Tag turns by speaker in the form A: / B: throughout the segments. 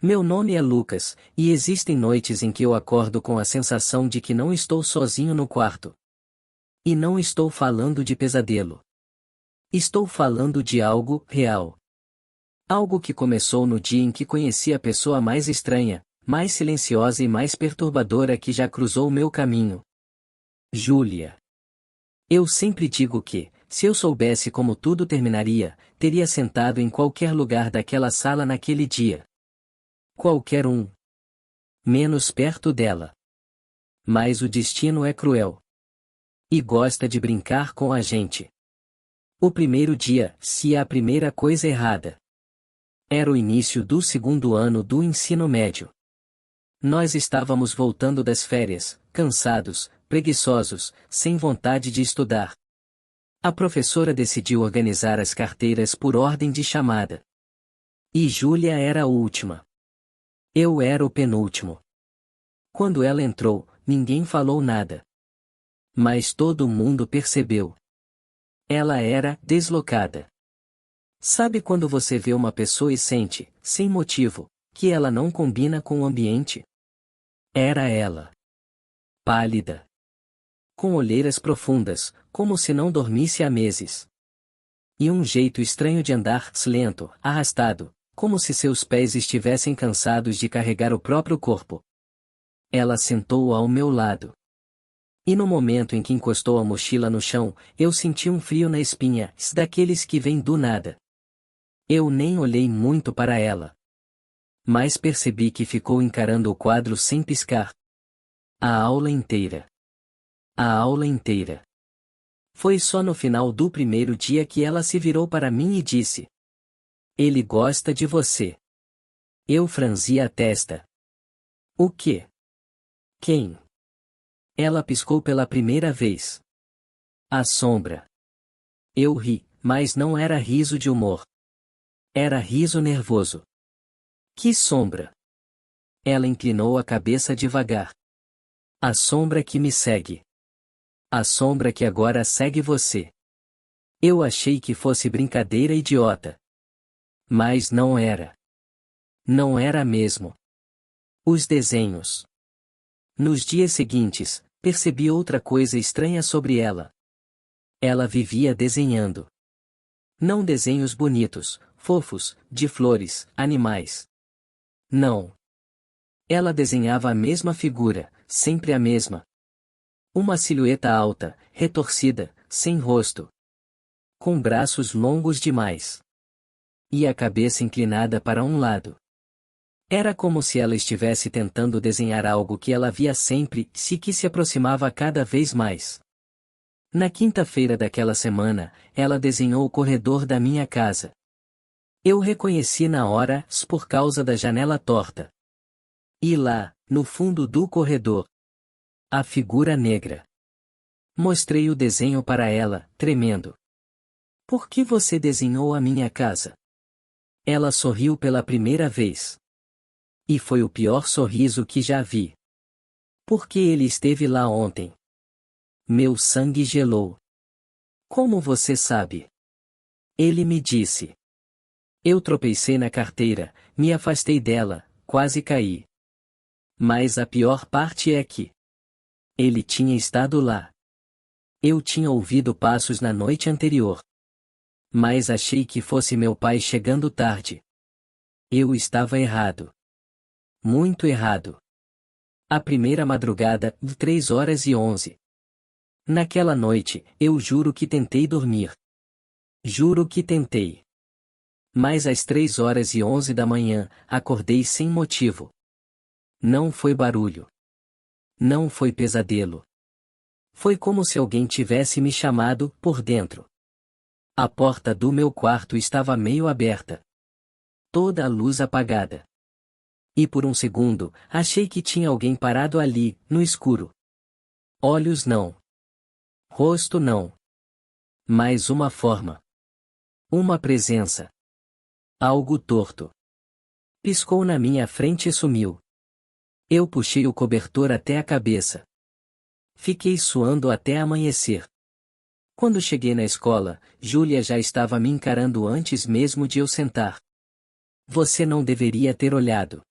A: Meu nome é Lucas, e existem noites em que eu acordo com a sensação de que não estou sozinho no quarto. E não estou falando de pesadelo. Estou falando de algo real. Algo que começou no dia em que conheci a pessoa mais estranha, mais silenciosa e mais perturbadora que já cruzou meu caminho. Júlia. Eu sempre digo que, se eu soubesse como tudo terminaria, teria sentado em qualquer lugar daquela sala naquele dia. Qualquer um. Menos perto dela. Mas o destino é cruel. E gosta de brincar com a gente. O primeiro dia, se é a primeira coisa errada. Era o início do segundo ano do ensino médio. Nós estávamos voltando das férias, cansados, preguiçosos, sem vontade de estudar. A professora decidiu organizar as carteiras por ordem de chamada. E Júlia era a última. Eu era o penúltimo. Quando ela entrou, ninguém falou nada. Mas todo mundo percebeu. Ela era deslocada. Sabe quando você vê uma pessoa e sente, sem motivo, que ela não combina com o ambiente? Era ela. Pálida. Com olheiras profundas, como se não dormisse há meses. E um jeito estranho de andar, lento, arrastado, como se seus pés estivessem cansados de carregar o próprio corpo. Ela sentou ao meu lado. E no momento em que encostou a mochila no chão, eu senti um frio na espinha, daqueles que vêm do nada. Eu nem olhei muito para ela. Mas percebi que ficou encarando o quadro sem piscar. A aula inteira. A aula inteira. Foi só no final do primeiro dia que ela se virou para mim e disse: "Ele gosta de você." Eu franzi a testa. O quê? Quem? Ela piscou pela primeira vez. A sombra. Eu ri, mas não era riso de humor. Era riso nervoso. Que sombra? Ela inclinou a cabeça devagar. A sombra que me segue. A sombra que agora segue você. Eu achei que fosse brincadeira idiota. Mas não era. Não era mesmo. Os desenhos. Nos dias seguintes, percebi outra coisa estranha sobre ela. Ela vivia desenhando. Não desenhos bonitos, fofos, de flores, animais. Não. Ela desenhava a mesma figura, sempre a mesma. Uma silhueta alta, retorcida, sem rosto. Com braços longos demais. E a cabeça inclinada para um lado. Era como se ela estivesse tentando desenhar algo que ela via sempre, que se aproximava cada vez mais. Na quinta-feira daquela semana, ela desenhou o corredor da minha casa. Eu reconheci na hora, por causa da janela torta. E lá, no fundo do corredor, a figura negra. Mostrei o desenho para ela, tremendo. "Por que você desenhou a minha casa?" Ela sorriu pela primeira vez. E foi o pior sorriso que já vi. Porque ele esteve lá ontem. Meu sangue gelou. "Como você sabe?" Ele me disse. Eu tropecei na carteira, me afastei dela, quase caí. Mas a pior parte é que ele tinha estado lá. Eu tinha ouvido passos na noite anterior. Mas achei que fosse meu pai chegando tarde. Eu estava errado. Muito errado. A primeira madrugada, 3h11. Naquela noite, eu juro que tentei dormir. Juro que tentei. Mas às 3h11 da manhã, acordei sem motivo. Não foi barulho. Não foi pesadelo. Foi como se alguém tivesse me chamado, por dentro. A porta do meu quarto estava meio aberta. Toda a luz apagada. E por um segundo, achei que tinha alguém parado ali, no escuro. Olhos não. Rosto não. Mas uma forma. Uma presença. Algo torto. Piscou na minha frente e sumiu. Eu puxei o cobertor até a cabeça. Fiquei suando até amanhecer. Quando cheguei na escola, Júlia já estava me encarando antes mesmo de eu sentar. "Você não deveria ter olhado."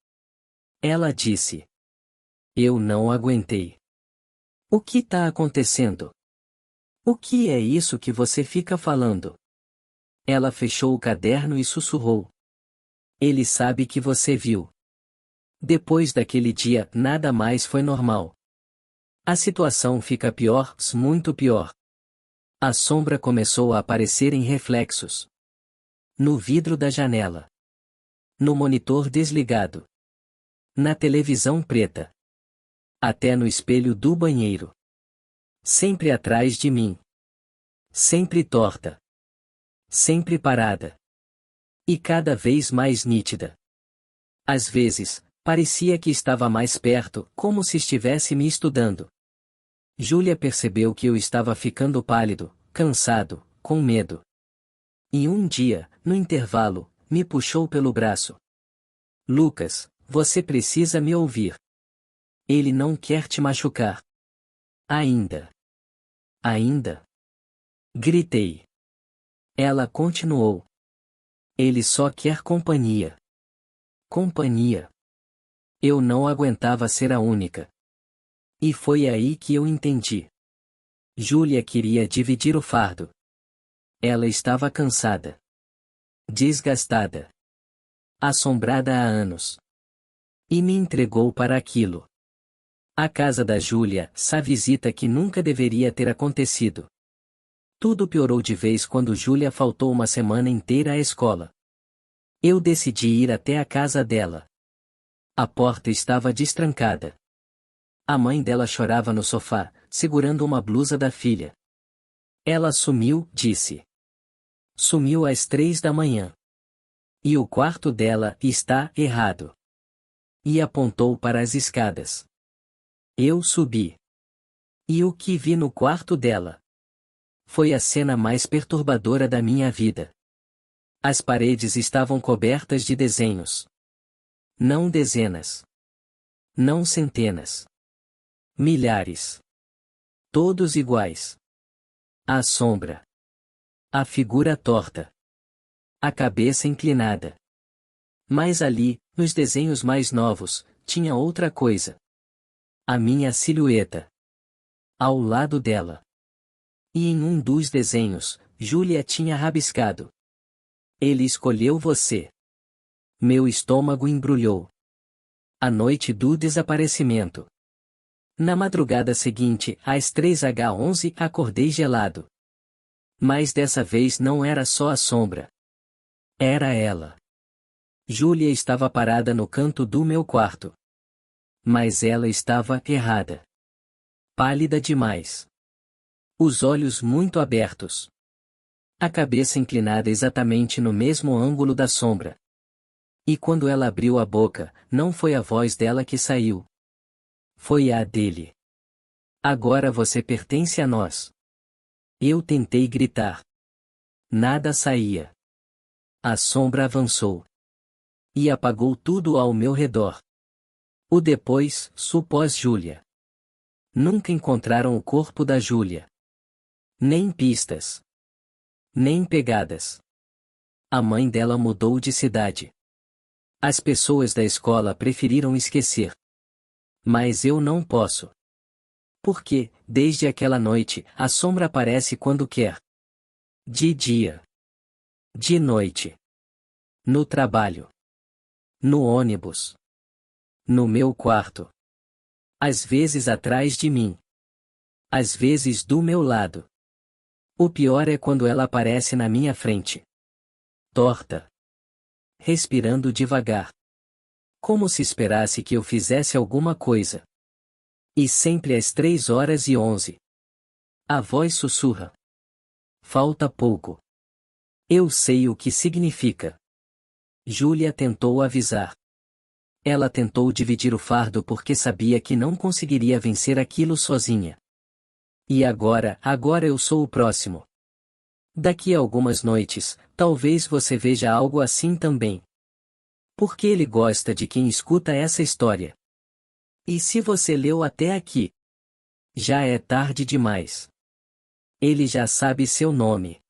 A: Ela disse. Eu não aguentei. O que tá acontecendo? O que é isso que você fica falando? Ela fechou o caderno e sussurrou. Ele sabe que você viu. Depois daquele dia, nada mais foi normal. A situação fica pior, muito pior. A sombra começou a aparecer em reflexos. No vidro da janela. No monitor desligado. Na televisão preta. Até no espelho do banheiro. Sempre atrás de mim. Sempre torta. Sempre parada. E cada vez mais nítida. Às vezes, parecia que estava mais perto, como se estivesse me estudando. Júlia percebeu que eu estava ficando pálido, cansado, com medo. E um dia, no intervalo, me puxou pelo braço. Lucas, você precisa me ouvir. Ele não quer te machucar. Ainda. Ainda. Gritei. Ela continuou. Ele só quer companhia. Companhia. Eu não aguentava ser a única. E foi aí que eu entendi. Júlia queria dividir o fardo. Ela estava cansada. Desgastada. Assombrada há anos. E me entregou para aquilo. A casa da Júlia, essa visita que nunca deveria ter acontecido. Tudo piorou de vez quando Júlia faltou uma semana inteira à escola. Eu decidi ir até a casa dela. A porta estava destrancada. A mãe dela chorava no sofá, segurando uma blusa da filha. Ela sumiu, disse. Sumiu às 3 da manhã. E o quarto dela está errado. E apontou para as escadas. Eu subi. E o que vi no quarto dela? Foi a cena mais perturbadora da minha vida. As paredes estavam cobertas de desenhos. Não dezenas. Não centenas. Milhares. Todos iguais. A sombra. A figura torta. A cabeça inclinada. Mas ali, nos desenhos mais novos, tinha outra coisa. A minha silhueta. Ao lado dela. E em um dos desenhos, Júlia tinha rabiscado. Ele escolheu você. Meu estômago embrulhou. A noite do desaparecimento. Na madrugada seguinte, às 3h11, acordei gelado. Mas dessa vez não era só a sombra. Era ela. Júlia estava parada no canto do meu quarto. Mas ela estava errada. Pálida demais. Os olhos muito abertos. A cabeça inclinada exatamente no mesmo ângulo da sombra. E quando ela abriu a boca, não foi a voz dela que saiu. Foi a dele. Agora você pertence a nós. Eu tentei gritar. Nada saía. A sombra avançou. E apagou tudo ao meu redor. O depois, supôs Júlia. Nunca encontraram o corpo da Júlia. Nem pistas. Nem pegadas. A mãe dela mudou de cidade. As pessoas da escola preferiram esquecer. Mas eu não posso. Porque, desde aquela noite, a sombra aparece quando quer. De dia. De noite. No trabalho. No ônibus. No meu quarto. Às vezes atrás de mim. Às vezes do meu lado. O pior é quando ela aparece na minha frente. Torta. Respirando devagar. Como se esperasse que eu fizesse alguma coisa. E sempre às 3h11. A voz sussurra. Falta pouco. Eu sei o que significa. Júlia tentou avisar. Ela tentou dividir o fardo porque sabia que não conseguiria vencer aquilo sozinha. E agora eu sou o próximo. Daqui a algumas noites, talvez você veja algo assim também. Porque ele gosta de quem escuta essa história. E se você leu até aqui, já é tarde demais. Ele já sabe seu nome.